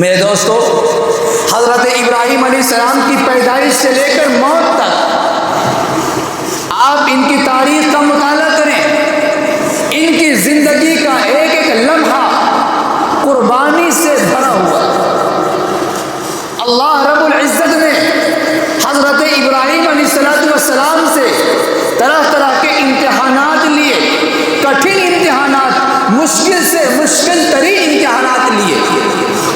میرے دوستو، حضرت ابراہیم علیہ السلام کی پیدائش سے لے کر موت تک آپ ان کی تاریخ کا مطالعہ کریں، ان کی زندگی کا ایک ایک لمحہ قربانی سے بھرا ہوا۔ اللہ رب العزت نے حضرت ابراہیم علیہ السلام سے طرح طرح کے امتحانات لیے، کٹھن امتحانات، مشکل سے مشکل ترین امتحانات لیے،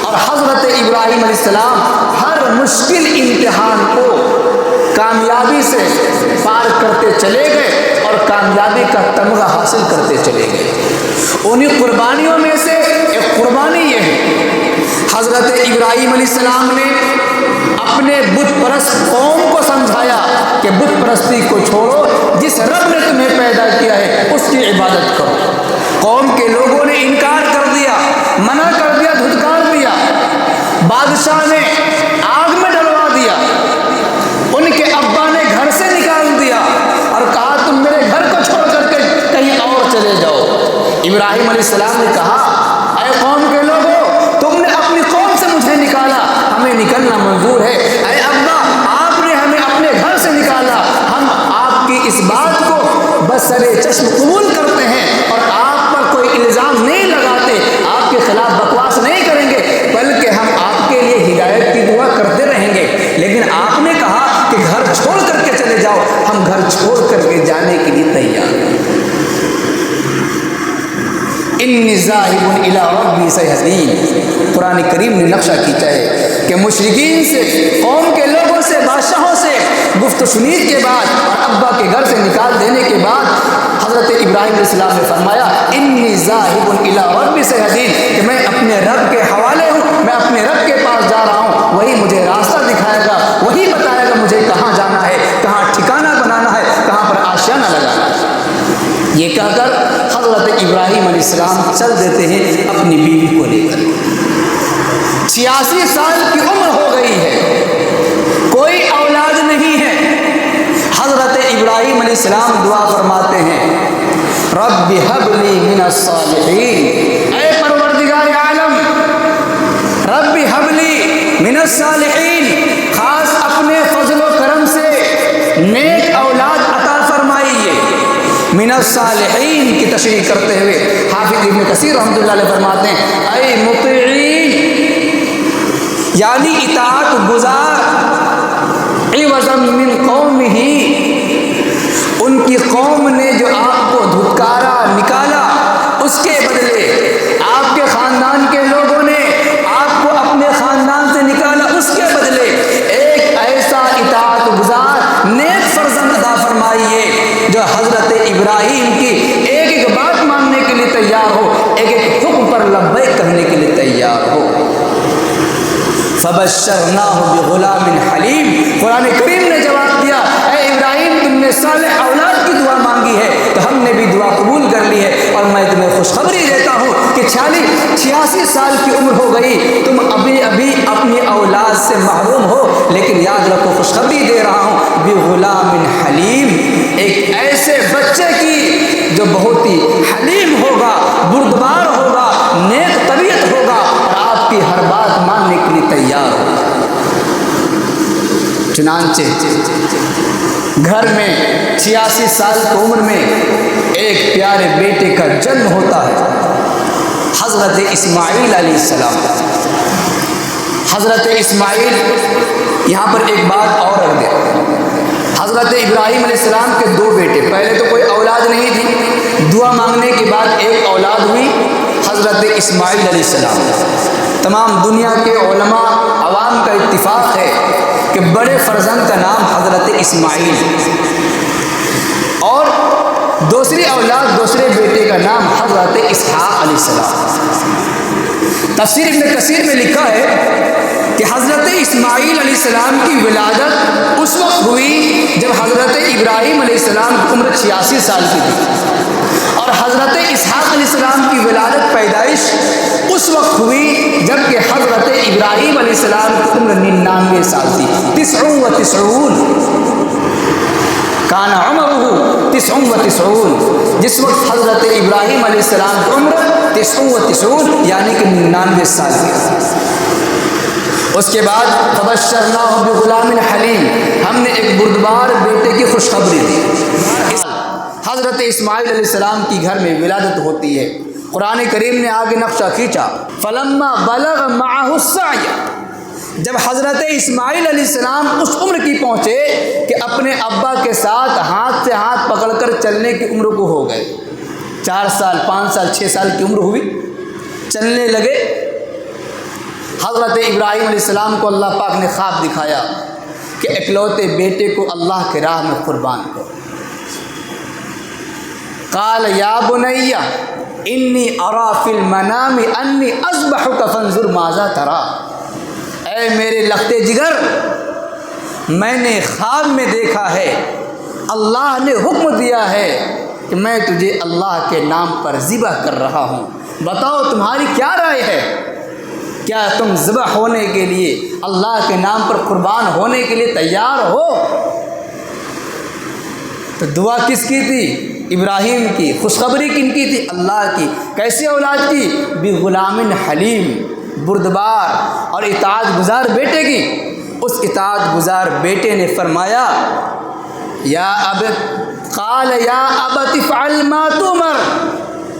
اور حضرت ابراہیم علیہ السلام ہر مشکل امتحان کو کامیابی سے پار کرتے چلے گئے اور کامیابی کا تمغہ حاصل کرتے چلے گئے۔ انہی قربانیوں میں سے ایک قربانی یہ ہے، حضرت ابراہیم علیہ السلام نے اپنے بت پرست قوم کو سمجھایا کہ بت پرستی کو چھوڑو، جس رب نے تمہیں پیدا کیا ہے اس کی عبادت کرو۔ قوم کے لوگوں نے انکار کر دیا، منع کر دیا، دھتکار دیا۔ بادشاہ نے آگ میں ڈلوا دیا، ان کے ابا نے گھر سے نکال دیا اور کہا تم میرے گھر کو چھوڑ کر کے کہیں اور چلے جاؤ۔ ابراہیم علیہ السلام نے کہا اے قوم کے لوگوں، تم نے اپنی قوم سے مجھے نکالا، ہمیں نکلنا منظور ہے۔ اے ابا، آپ نے ہمیں اپنے گھر سے نکالا، ہم آپ کی اس بات کو بسرے چشم قبول کرتے ہیں اور آپ پر کوئی الزام نہیں لگاتے، آپ کے خلاف بکواس نہیں کریں گے، بلکہ ہم آپ کے لیے ہدایت کی دعا کرتے رہیں گے۔ لیکن آپ نے کہا کہ گھر چھوڑ کر کے چلے جاؤ، ہم گھر چھوڑ کر کے جانے کے لیے تیار ہیں۔ انی ذاہب الی ربی سیہدین، قرآن کریم نے نقشہ کھینچا ہے کہ مشرکین سے، قوم کے لوگوں سے، بادشاہوں سے گفت و شنید کے بعد اور ابا کے گھر سے نکال دینے کے بعد حضرت ابراہیم علیہ السلام نے فرمایا انی ذاہب الی ربی سیہدین، کہ میں اپنے رب کے حوالے ہوں، میں اپنے رب کے پاس جا رہا ہوں، وہی مجھے راستہ دکھائے گا، وہی بتائے گا مجھے کہاں جانا ہے، کہاں ٹھکانہ بنانا ہے، کہاں پر آشیانہ لگانا ہے۔ یہ کہہ کر حضرت ابراہیم علیہ السلام چل دیتے ہیں اپنی بیوی کو لے کر۔ 86 سال کی عمر ہو گئی ہے، کوئی اولاد نہیں ہے۔ حضرت ابراہیم علیہ السلام دعا فرماتے ہیں رب ہب لی من الصالحین، اے پروردگار عالم، رب ہب لی من الصالحین، خاص اپنے فضل و کرم سے نیک اولاد عطا فرمائیے۔ من الصالحین کی تشریح کرتے ہوئے حافظ ابن کثیر رحمۃ اللہ علیہ فرماتے ہیں اے مطیعین، یعنی اطاعت گزار، عوضا من قومہ، ان کی قوم نے جو آپ کو دھتکارا، نکالا، اس کے بدلے آپ کے خاندان کے لوگوں نے آپ کو اپنے خاندان سے نکالا، اس کے بدلے ایک ایسا اطاعت گزار نیک فرزند عطا فرمائیے جو حضرت ابراہیم کی ایک ایک بات ماننے کے لیے تیار ہو، ایک ایک حکم پر لبیک کہنے کے لیے تیار ہو۔ فبشرناہ بغلام حلیم، قرآن کریم نے جواب دیا اے ابراہیم، تم نے صالح اولاد کی دعا مانگی ہے تو ہم نے بھی دعا قبول کر لی ہے، اور میں تمہیں خوشخبری دیتا ہوں کہ 86 سال کی عمر ہو گئی، تم ابھی اپنی اولاد سے محروم ہو، لیکن یاد رکھو خوشخبری دے رہا ہوں بغلام حلیم، ایک ایسے بچے کی جو بہت ہی حلیم ہوگا، بردبار ہوگا، نیک طبیعت ہوگا اور آپ کی ہر بات ماننے کے لیے تیار ہوگا۔ چنانچہ گھر میں 86 سال کی عمر میں ایک پیارے بیٹے کا جنم ہوتا ہے، حضرت اسماعیل علیہ السلام۔ حضرت اسماعیل، یہاں پر ایک بات اور رکھ دیا، حضرت ابراہیم علیہ السلام کے 2 بیٹے، پہلے تو کوئی اولاد نہیں تھی، دعا مانگنے کے بعد ایک اولاد ہوئی، حضرت اسماعیل علیہ السلام۔ تمام دنیا کے علماء عوام کا اتفاق ہے کہ بڑے فرزند کا نام حضرت اسماعیل، اور دوسری اولاد، دوسرے بیٹے کا نام حضرت اسحاق علیہ السلام۔ تفسیر ابن کثیر میں لکھا ہے کہ حضرت اسماعیل علیہ السلام کی ولادت اس وقت ہوئی جب حضرت ابراہیم علیہ السلام کی عمر 86 سال کی تھی، اور حضرت اسحاق علیہ السلام کی ولادت، پیدائش اس وقت ہوئی جب کہ حضرت ابراہیم علیہ السلام کی عمر 99 سال تھی۔ 99 کان عمرہ 99، جس وقت حضرت ابراہیم علیہ السلام کی عمر 99 یعنی کہ 99 سال کی۔ اس کے بعد فبشرناہ بغلام حلیم، ہم نے ایک بردبار بیٹے کی خوشخبری دی۔ حضرت اسماعیل علیہ السلام کی گھر میں ولادت ہوتی ہے۔ قرآن کریم نے آگے نقشہ کھینچا، فلما بلغ معہ السعی، جب حضرت اسماعیل علیہ السلام اس عمر کی پہنچے کہ اپنے ابا کے ساتھ ہاتھ سے ہاتھ پکڑ کر چلنے کی عمر کو ہو گئے، 4 سال 5 سال 6 سال کی عمر ہوئی، چلنے لگے، حضرت ابراہیم علیہ السلام کو اللہ پاک نے خواب دکھایا کہ اکلوتے بیٹے کو اللہ کے راہ میں قربان کرو۔ قال یا بنی انی ارا فی المنام انی اذبحک فانظر ماذا تری، اے میرے لختے جگر، میں نے خواب میں دیکھا ہے، اللہ نے حکم دیا ہے کہ میں تجھے اللہ کے نام پر ذبح کر رہا ہوں، بتاؤ تمہاری کیا رائے ہے؟ کیا تم ذبح ہونے کے لیے، اللہ کے نام پر قربان ہونے کے لیے تیار ہو؟ تو دعا کس کی تھی؟ ابراہیم کی۔ خوشخبری کن کی تھی؟ اللہ کی۔ کیسی اولاد کی؟ بغلام حلیم، بردبار اور اطاعت گزار بیٹے کی۔ اس اطاعت گزار بیٹے نے فرمایا قال یا ابت افعل ما تؤمر،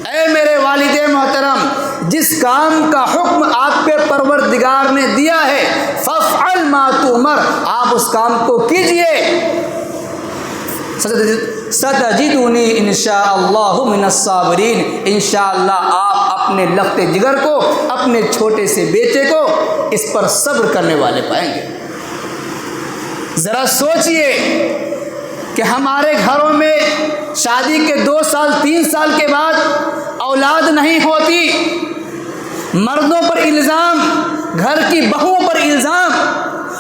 اے میرے والد محترم، جس کام کا حکم آپ کے پروردگار نے دیا ہے، فافعل ما تؤمر، آپ اس کام کو کیجئے، ستجدنی انشاءاللہ من الصابرین، انشاءاللہ آپ اپنے لختے جگر کو، اپنے چھوٹے سے بیٹے کو اس پر صبر کرنے والے پائیں گے۔ ذرا سوچئے کہ ہمارے گھروں میں شادی کے 2 سال 3 سال کے بعد اولاد نہیں ہوتی، مردوں پر الزام، گھر کی بہوؤں پر الزام،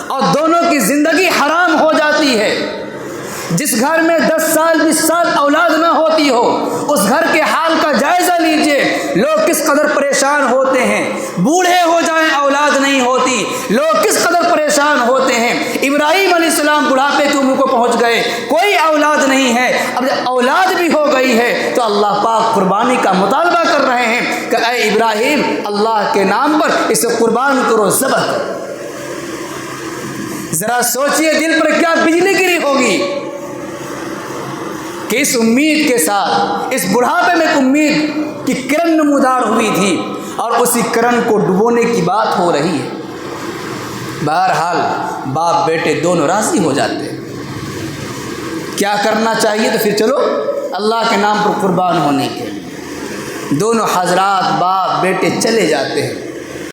اور دونوں کی زندگی حرام ہو جاتی ہے۔ جس گھر میں 10 سال 20 سال اولاد نہ ہوتی ہو، اس گھر کے حال کا جائزہ لیجئے، لوگ کس قدر پریشان ہوتے ہیں، بوڑھے ہو جائیں اولاد نہیں ہوتی، لوگ کس قدر پریشان ہوتے ہیں۔ ابراہیم علیہ السلام بڑھاپے کی عمر کو پہنچ گئے، کوئی اولاد نہیں ہے، اب جب اولاد بھی ہو گئی ہے تو اللہ پاک قربانی کا مطالبہ کر رہے ہیں کہ اے ابراہیم، اللہ کے نام پر اسے قربان کرو، ذبح کرو۔ ذرا سوچئے دل پر کیا بجلی گری ہوگی کہ اس امید کے ساتھ، اس بڑھاپے میں امید کی کرن نمودار ہوئی تھی اور اسی کرن کو ڈبونے کی بات ہو رہی ہے۔ بہرحال باپ بیٹے دونوں راضی ہو جاتے ہیں۔ کیا کرنا چاہیے؟ تو پھر چلو اللہ کے نام پر قربان ہونے کے لیے دونوں حضرات باپ بیٹے چلے جاتے ہیں۔